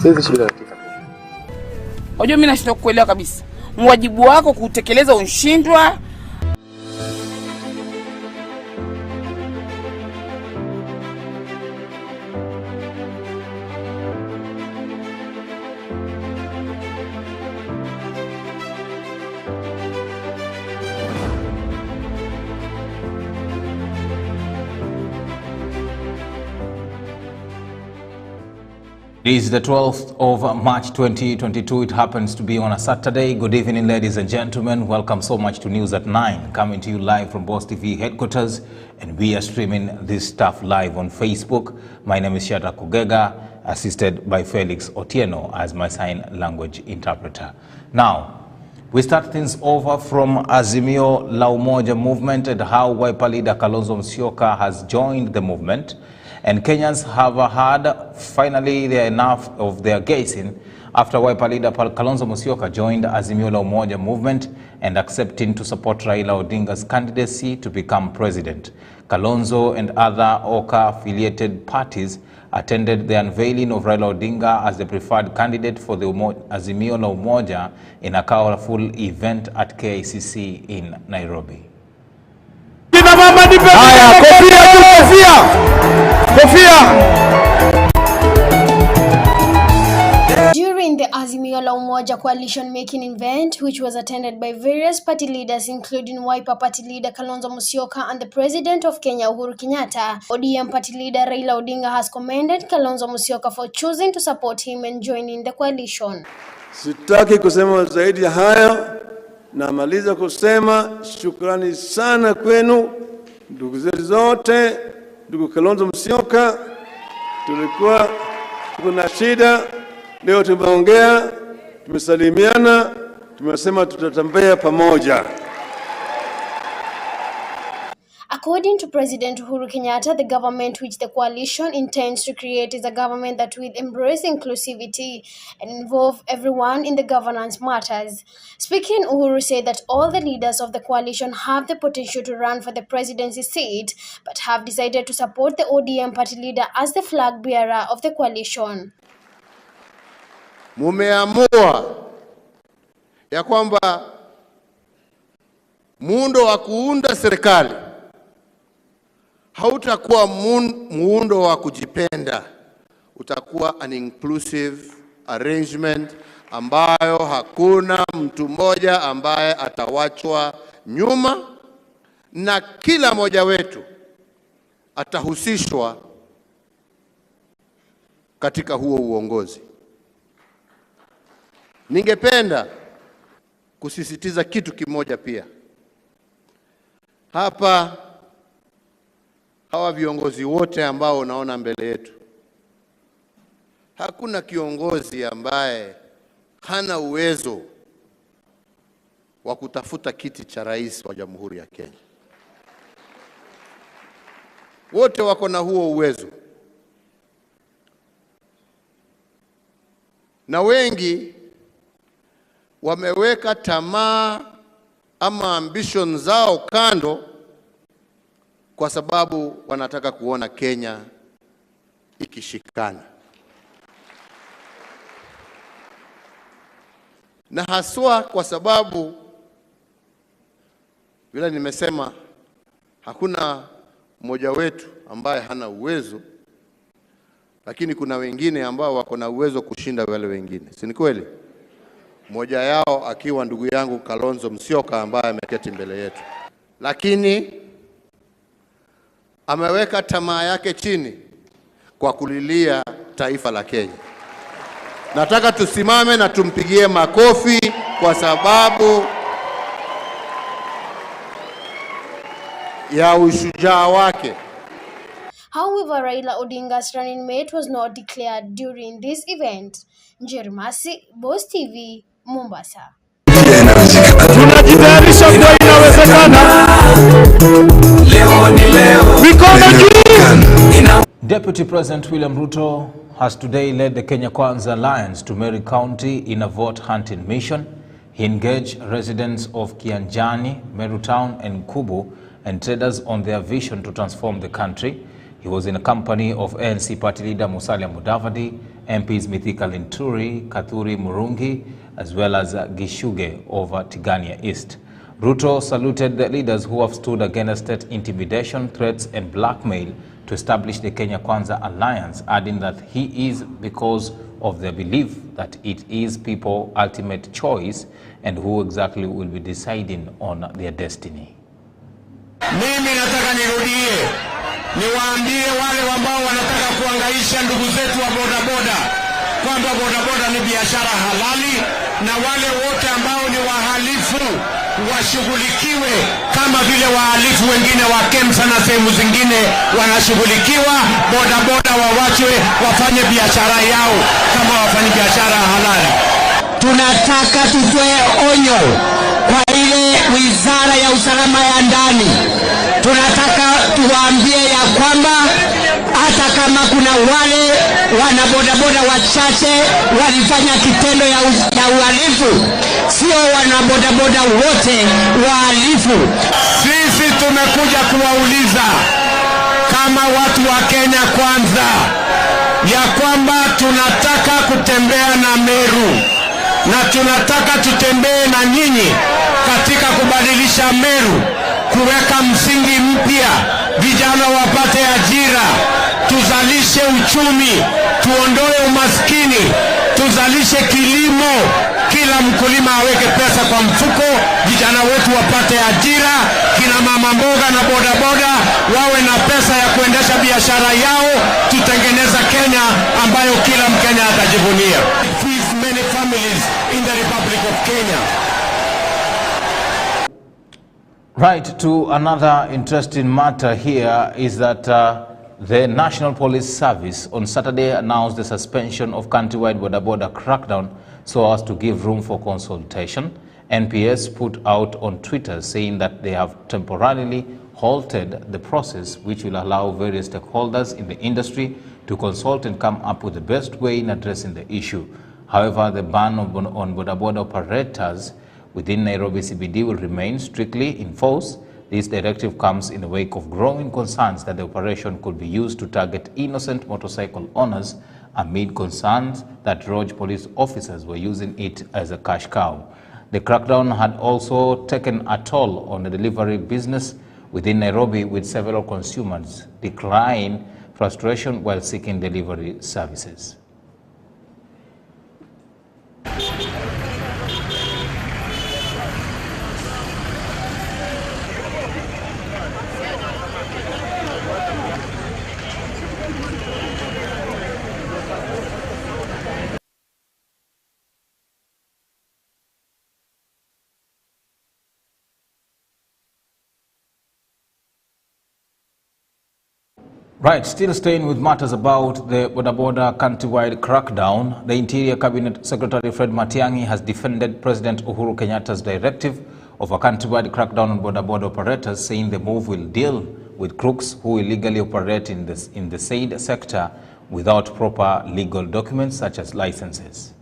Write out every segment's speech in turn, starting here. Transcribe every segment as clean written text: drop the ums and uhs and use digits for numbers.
Siwezi subiri dakika. Unajua mimi nashindwa kuelewa kabisa. Mwajibu wako kutekeleza unshindwa. It is the 12th of March 2022. It happens to be on a Saturday. Good evening, ladies and gentlemen. Welcome so much to News at 9, coming to you live from Boss TV headquarters. And we are streaming this stuff live on Facebook. My name is SHADRACK, OGEGA, assisted by Felix Otieno as my sign language interpreter. Now, we start things over from Azimio La Umoja movement and how Wiper leader Kalonzo Musyoka has joined the movement. And Kenyans have had finally enough of their gazing after Wiper leader Kalonzo Musyoka joined Azimio La Umoja movement and accepting to support Raila Odinga's candidacy to become president. Kalonzo and other OGEGA-affiliated parties attended the unveiling of Raila Odinga as the preferred candidate for the Azimio La Umoja in a colorful event at KICC in Nairobi. During the Azimio La Umoja coalition-making event, which was attended by various party leaders including Wiper party leader Kalonzo Musyoka and the President of Kenya Uhuru Kenyatta, ODM party leader Raila Odinga has commended Kalonzo Musyoka for choosing to support him and joining the coalition. Sitaki kusema zaidi ya hayo, namaliza kusema shukrani sana kwenu ndugu zetu zote, ndugu Kalonzo Musyoka. Tulikuwa kuna shida, leo tumeongea, tumesalimiana, tumesema tutatembea pamoja. According to President Uhuru Kenyatta, the government which the coalition intends to create is a government that will embrace inclusivity and involve everyone in the governance matters. Speaking, Uhuru said that all the leaders of the coalition have the potential to run for the presidency seat, but have decided to support the ODM party leader as the flag bearer of the coalition. Mumeamua ya kwamba muundo wa kuunda serikali hautakuwa muundo wa kujipenda, utakuwa an inclusive arrangement ambayo hakuna mtu mmoja ambaye atawachwa nyuma, na kila mmoja wetu atahusishwa katika huo uongozi. Ningependa kusisitiza kitu kimoja pia. Hapa hawa viongozi wote ambao unaona mbele yetu, hakuna kiongozi ambaye hana uwezo wa kutafuta kiti cha rais wa Jamhuri ya Kenya. Wote wako na huo uwezo. Na wengi wameweka tamaa ama ambition zao kando kwa sababu wanataka kuona Kenya ikishikana. Na haswa kwa sababu vile nimesema, hakuna mmoja wetu ambaye hana uwezo, lakini kuna wengine ambao wako na uwezo kushinda wale wengine. Si ni kweli? Mmoja yao akiwa ndugu yangu Kalonzo Musyoka ambaye ameketi mbele yetu. Lakini ameweka tamaa yake chini kwa kulilia taifa la Kenya. Nataka tusimame na tumpigie makofi kwa sababu ya ushujaa wake. However, Raila Odinga's running mate was not declared during this event. Jermasi, Boss TV, Mombasa. Tunajitayarisha kwa inawezekana. Leo ni leo. Deputy President William Ruto has today led the Kenya Kwanza Alliance to Meru County in a vote hunting mission. He engaged residents of Kianjani, Meru Town and Kubu and traders on their vision to transform the country. He was in a company of ANC party leader Musalia Mudavadi MPs Mithika Linturi, Kathuri Murungi, as well as Gishuge over Tigania East. Ruto saluted the leaders who have stood against state intimidation, threats and blackmail to establish the Kenya Kwanza alliance, adding that he is because of their belief that it is people's ultimate choice and who exactly will be deciding on their destiny. Mimi nataka nirudie, niwaambie wale ambao wanataka kuangaisha ndugu zetu wa bodaboda kwamba bodaboda ni biashara halali, na wale wote ambao ni wahalifu washughulikiwe kama vile wahalifu wengine wa KEMSA na sehemu zingine wanashughulikiwa. Bodaboda wawachwe wafanye biashara yao kama wafanye biashara halali. Tunataka tutoe onyo kwa ile wizara ya usalama ya ndani. Tunataka tuwaambie ya kwamba hata kama kuna wale wanabodaboda wachache walifanya kitendo ya uhalifu, sio wanabodaboda wote wahalifu. Sisi tumekuja kuwauliza kama watu wa Kenya Kwanza ya kwamba tunataka kutembea na Meru na tunataka tutembee na nyinyi katika kubadilisha Meru, kuweka msingi mpya, vijana wapate ajira, tuzalishe uchumi, tuondoe umaskini, tuzalishe kilimo, kila mkulima aweke pesa kwa mfuko, vijana wetu wapate ajira, kina mama mboga na bodaboda wawe na pesa ya kuendesha biashara yao, tutengeneza Kenya ambayo kila Mkenya atajivunia. Feeds many families in the Republic of Kenya. Right, to another interesting matter here is that the National Police Service on Saturday announced the suspension of countrywide boda crackdown so as to give room for consultation. NPS put out on Twitter saying that they have temporarily halted the process, which will allow various stakeholders in the industry to consult and come up with the best way in addressing the issue. However, the ban on boda operators within Nairobi CBD will remain strictly in force. This directive comes in the wake of growing concerns that the operation could be used to target innocent motorcycle owners amid concerns that rogue police officers were using it as a cash cow. The crackdown had also taken a toll on the delivery business within Nairobi, with several consumers declaring frustration while seeking delivery services. Right, still staying with matters about the boda countrywide crackdown, the Interior Cabinet Secretary Fred Matiang'i has defended President Uhuru Kenyatta's directive of a countrywide crackdown on boda operators, saying the move will deal with crooks who illegally operate in the said sector without proper legal documents such as licenses.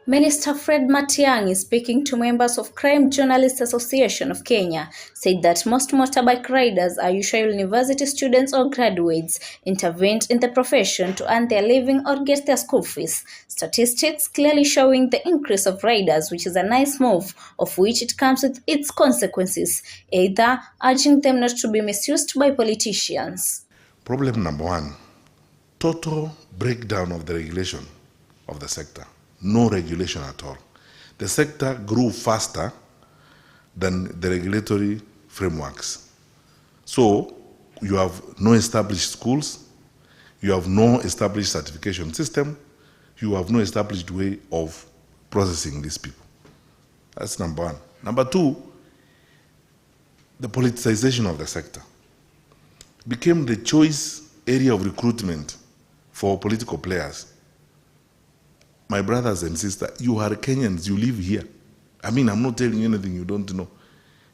Minister Fred Matiang'i, speaking to members of Crime Journalists Association of Kenya, said that most motorbike riders are usually university students or graduates intervened in the profession to earn their living or get their school fees. Statistics clearly showing the increase of riders, which is a nice move, of which it comes with its consequences, either urging them not to be misused by politicians. Problem number one, total breakdown of the regulation of the sector. No regulation at all. The sector grew faster than the regulatory frameworks. So you have no established schools, you have no established certification system, you have no established way of processing these people. That's number one. Number two, the politicization of the sector became the choice area of recruitment for political players. My brothers and sisters, you are Kenyans, you live here. I mean, I'm not telling you anything you don't know.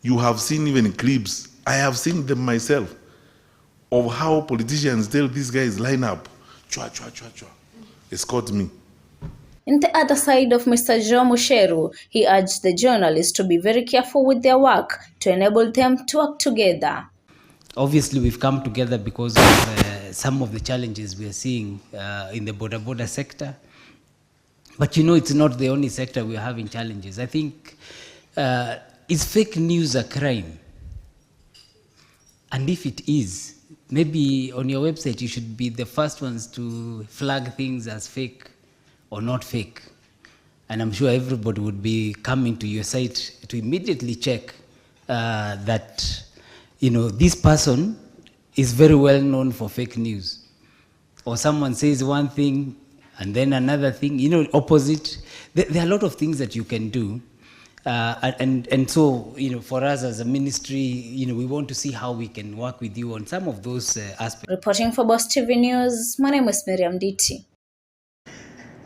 You have seen even clips, I have seen them myself, of how politicians tell these guys, line up, chua, chua, chua, chua, escort me. In the other side of Mr. Joe Musheru, he urged the journalists to be very careful with their work to enable them to work together. Obviously, we've come together because of some of the challenges we are seeing in the border sector. But you know, it's not the only sector we're having challenges. I think, is fake news a crime? And if it is, maybe on your website you should be the first ones to flag things as fake or not fake. And I'm sure everybody would be coming to your site to immediately check that, you know, this person is very well known for fake news. Or someone says one thing and then another thing, you know, opposite. There are a lot of things that you can do. And so, you know, for us as a ministry, you know, we want to see how we can work with you on some of those aspects. Reporting for Boss TV News, my name is Miriam Diti.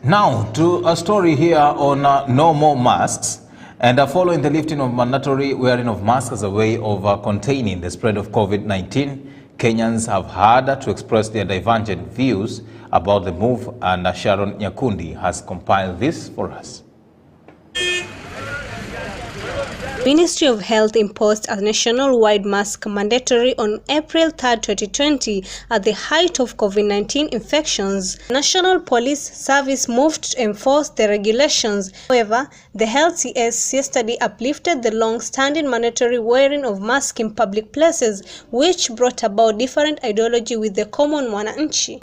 Now to a story here on no more masks. And following the lifting of mandatory wearing of masks as a way of containing the spread of COVID-19, Kenyans have had to express their divergent views about the move, and Sharon Nyakundi has compiled this for us. Ministry of Health imposed a national-wide mask mandatory on April 3, 2020 at the height of COVID-19 infections. National Police Service moved to enforce the regulations. However, the Health CS yesterday uplifted the long-standing mandatory wearing of masks in public places, which brought about different ideology with the common mwananchi.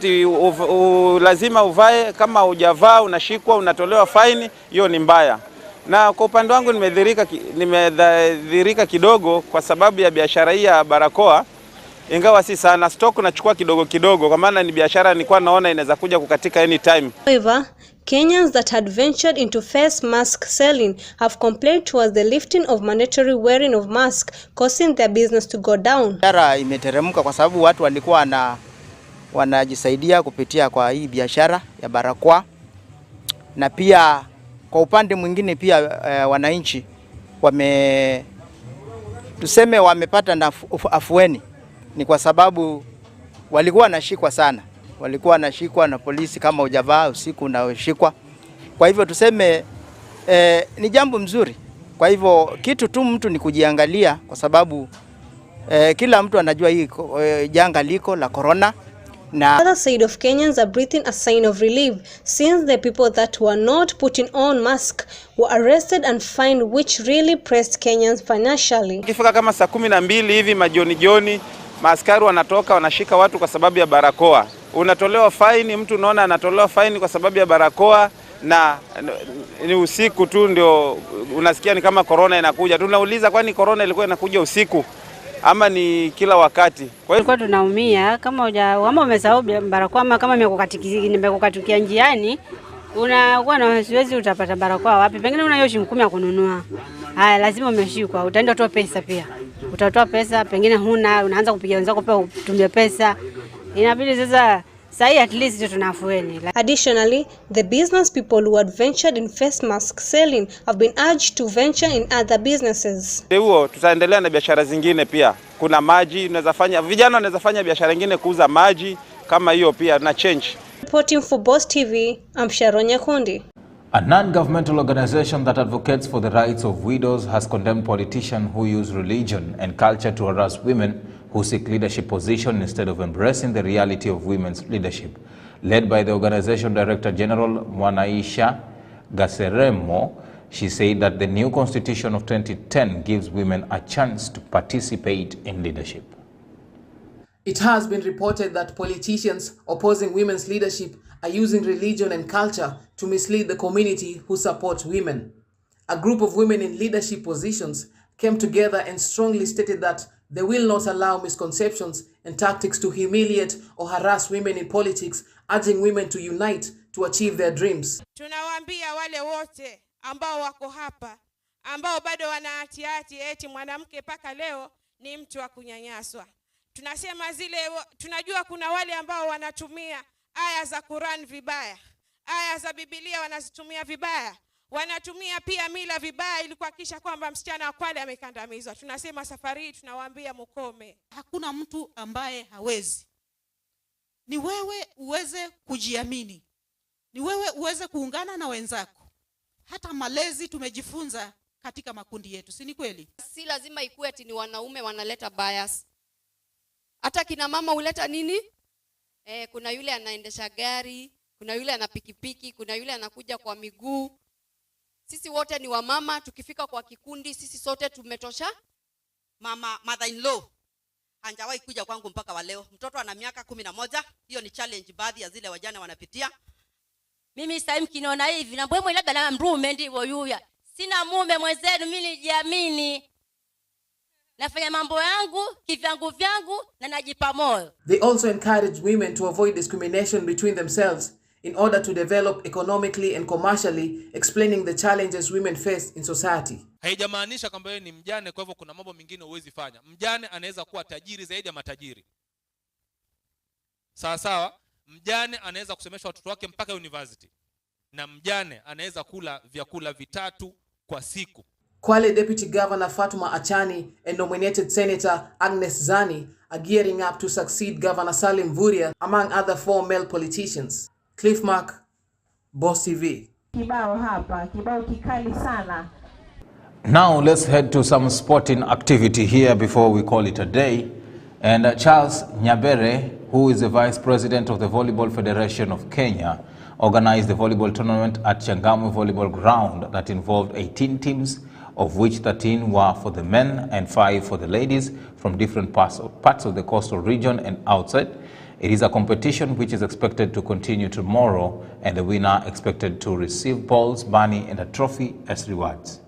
Lazima uvae, kama hujavaa unashikwa, unatolewa faini, hiyo ni mbaya. Na kwa upande wangu nimedhirika kidogo kwa sababu ya biashara hii ya barakoa, ingawa si sana, stock nachukua kidogo kwa maana ni biashara nilikuwa naona inaweza kuja kukatika anytime. However, Kenyans that had ventured into face mask selling have complained towards the lifting of mandatory wearing of mask, causing their business to go down. Biashara imeteremka kwa sababu watu walikuwa wanajisaidia kupitia kwa hii biashara ya barakoa, na pia kwa upande mwingine pia wananchi wamepata na afueni, ni kwa sababu walikuwa wanashikwa sana. Walikuwa wanashikwa na polisi kama hujavaa usiku unashikwa. Kwa hivyo ni jambo mzuri. Kwa hivyo kitu tu mtu ni kujiangalia, kwa sababu kila mtu anajua hii janga liko la corona. The other side of Kenyans are breathing a sign of relief since the people that were not putting on mask were arrested and fined, which really pressed Kenyans financially. Ikifika kama saa 12 hivi jioni, maaskari wanatoka wanashika watu kwa sababu ya barakoa. Unatolewa faini, mtu unaona anatolewa faini kwa sababu ya barakoa, na ni usiku tu ndio unasikia ni kama corona inakuja. Tunauliza kwani corona ilikuwa inakuja usiku ama ni kila wakati? Kwa hiyo tunaumia kama umesahau barakoa, ama kama nimekukatikia njiani, unakuwa na wasiwezi utapata barakoa wapi? Pengine una hiyo shilingi 10 ya kununua. Haya, lazima umeshikwa, utaenda kutoa pesa pia. Utatoa pesa, pengine huna, unaanza kupigia wenzako pia utumie pesa. Inabidi sasa at least tunafueni. Additionally, the business people who had ventured in face mask selling have been urged to venture in other businesses. Huo tutaendelea na biashara zingine pia. Kuna maji, vijana wanaweza fanya biashara nyingine kuuza maji kama hiyo pia na change. Reporting for Boss TV, I'm Sharon Nyakundi. A non-governmental organization that advocates for the rights of widows has condemned politicians who use religion and culture to harass women who seek leadership position instead of embracing the reality of women's leadership. Led by the organization Director General Mwanaisha Gaseremo, she said that the new constitution of 2010 gives women a chance to participate in leadership. It has been reported that politicians opposing women's leadership are using religion and culture to mislead the community who support women. A group of women in leadership positions came together and strongly stated that they will not allow misconceptions and tactics to humiliate or harass women in politics, urging women to unite to achieve their dreams. Tunawaambia wale wote ambao wako hapa, ambao bado wanaatiati eti mwanamke paka leo ni mtu wa kunyanyaswa. Tunasema tunajua kuna wale ambao wanatumia aya za Quran vibaya, aya za Biblia wanazitumia vibaya, wanatumia pia mila vibaya ili kuhakikisha kwamba msichana wa Kwale amekandamizwa. Tunasema safari hii tunawaambia mukome. Hakuna mtu ambaye hawezi. Ni wewe uweze kujiamini. Ni wewe uweze kuungana na wenzako. Hata malezi tumejifunza katika makundi yetu, si ni kweli? Si lazima ikuwe ati ni wanaume wanaleta bias. Hata kina mama huleta nini? Kuna yule anaendesha gari, kuna yule ana pikipiki, kuna yule anakuja kwa miguu. Sisi wote ni wamama, tukifika kwa kikundi sisi sote tumetosha. Mama mother-in-law hanjawahi kuja kwangu mpaka wa leo. Mtoto ana miaka 11, hiyo ni challenge baadhi ya zile wajane wanapitia. Mimi sasa mkiniona hivi na mbwembwe labda na mrume ndivyo yuya. Sina mume mwenzenu, mimi nijiamini. Nafanya mambo yangu, kivyangu na najipa moyo. They also encourage women to avoid discrimination between themselves in order to develop economically and commercially, explaining the challenges women face in society. Haijamaanisha kwamba wewe ni mjane kwa hivyo kuna mambo mengine huwezi fanya. Mjane anaweza kuwa tajiri zaidi ya matajiri. Sawa sawa, mjane anaweza kusomesha watoto wake mpaka university. Na mjane anaweza kula vyakula vitatu kwa siku. Kwale Deputy Governor Fatuma Achani and nominated Senator Agnes Zani are gearing up to succeed Governor Salim Vuria, among other 4 male politicians. Cliff Mark, Boss TV. Kibao hapa, kibao kikali sana. Now let's head to some sporting activity here before we call it a day. And Charles Nyabere, who is the Vice President of the Volleyball Federation of Kenya, organized the volleyball tournament at Changamwe Volleyball Ground that involved 18 teams, of which 13 were for the men and 5 for the ladies from different parts of the coastal region and outside. It is a competition which is expected to continue tomorrow, and the winner expected to receive balls, money and a trophy as rewards.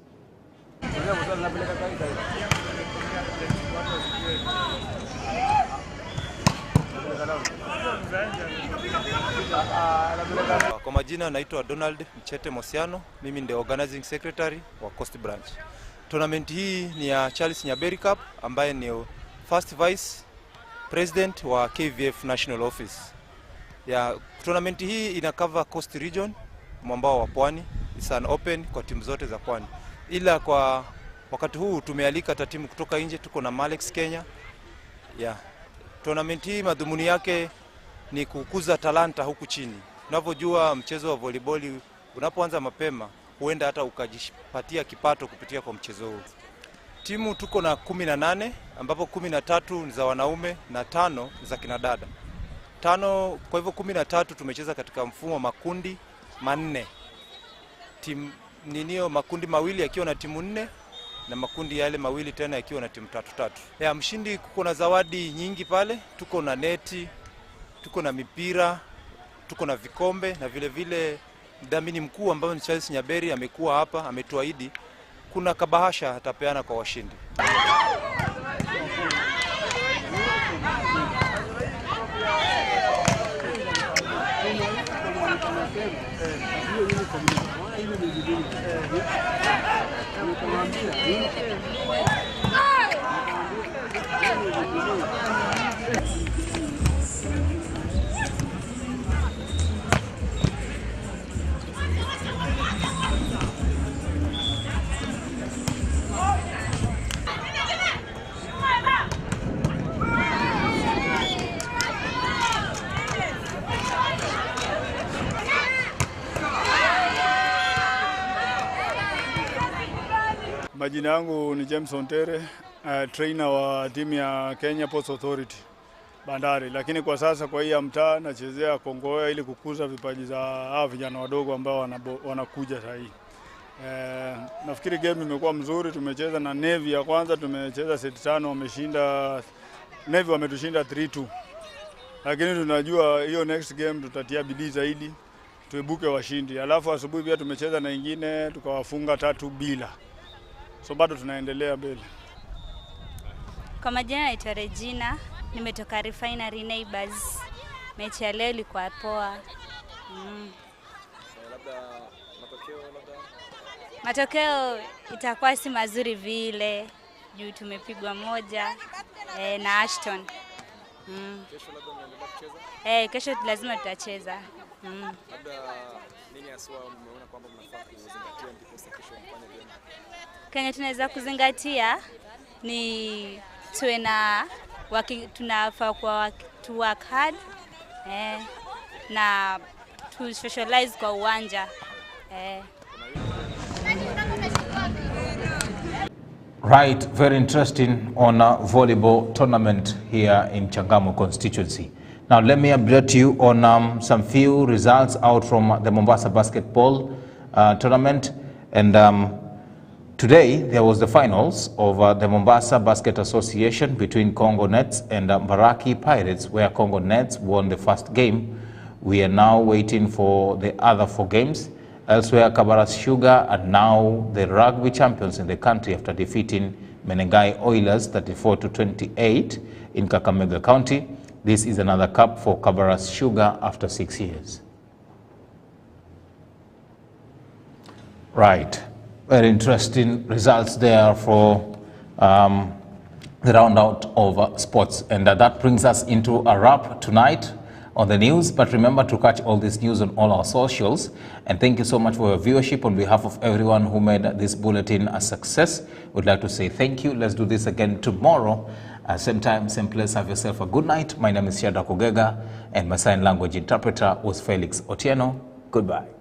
Kwa majina naitwa Donald Mchete Mosiano, mimi ndio organizing secretary wa Coast Branch. Tournament hii ni ya Charles Nyaberi Cup ambaye ni first vice president wa KVF National Office. Ya tournament hii ina cover Coast Region, mwambao wa Pwani. It's an open kwa timu zote za Pwani. Ila kwa wakati huu tumealika timu kutoka nje, tuko na Malex Kenya. Ya tournament hii madhumuni yake ni kukuza talanta huku chini. Unavyojua mchezo wa volleyball unapoanza mapema huenda hata ukajipatia kipato kupitia kwa mchezo huu. Timu tuko na 18 ambapo 13 ni za wanaume na 5 za kinadada. 5 kwa hivyo 13 tumecheza katika mfumo wa makundi manne. Timu ninio makundi mawili yakiwa na timu 4 na makundi yale mawili tena yakiwa na timu 3. Ya mshindi kuko na zawadi nyingi pale, tuko na neti, tuko na mipira, tuko na vikombe na vile vile mdhamini mkuu ambaye ni Charles Nyaberi amekuwa hapa, ametuahidi kuna kabahasha atapeana kwa washindi. Majina yangu ni James Ontere, trainer wa timu ya Kenya Ports Authority Bandari, lakini kwa sasa kwa hii ya mtaa nachezea Kongoea ili kukuza vipaji za hao vijana wadogo ambao wanakuja sasa hivi. Nafikiri game imekuwa mzuri, tumecheza na Navy ya kwanza, tumecheza set 5, wameshinda Navy wametushinda 3-2. Lakini tunajua hiyo next game tutatia bidii zaidi tuebuke washindi. Alafu asubuhi pia tumecheza na ingine tukawafunga 3-0. So bado tunaendelea mbele. Kwa majina naitwa Regina, nimetoka Refinery Neighbors. Mechi ya leo ilikuwa poa. Matokeo itakuwa si mazuri vile juu tumepigwa moja na Ashton. Kesho labda mnaendelea kucheza? Kesho lazima tutacheza. Labda nini haswa mmeona kwamba mnafaa kuzingatia ndipo kesho mfanye vyema? Kenya tunaweza kuzingatia ni tuwe na tunafaa kwa to work hard na to socialize kwa uwanja. Right, very interesting on a volleyball tournament here in Changamwe constituency. Now, let me update you on some few results out from the Mombasa basketball tournament. And today, there was the finals of the Mombasa Basket Association between Congo Nets and Baraki Pirates, where Congo Nets won the first game. We are now waiting for the other 4 games. Elsewhere, Kabaras Sugar are now the rugby champions in the country after defeating Menengai Oilers 34-28 in Kakamega County. This is another cup for Kabaras Sugar after 6 years. Right, very interesting results there for the roundout of sports. And that brings us into a wrap tonight on the news. But remember to catch all this news on all our socials. And thank you so much for your viewership. On behalf of everyone who made this bulletin a success, we'd like to say thank you. Let's do this again tomorrow. Same time, same place. Have yourself a good night. My name is SHADRACK, and my sign language interpreter was Felix Otieno. Goodbye.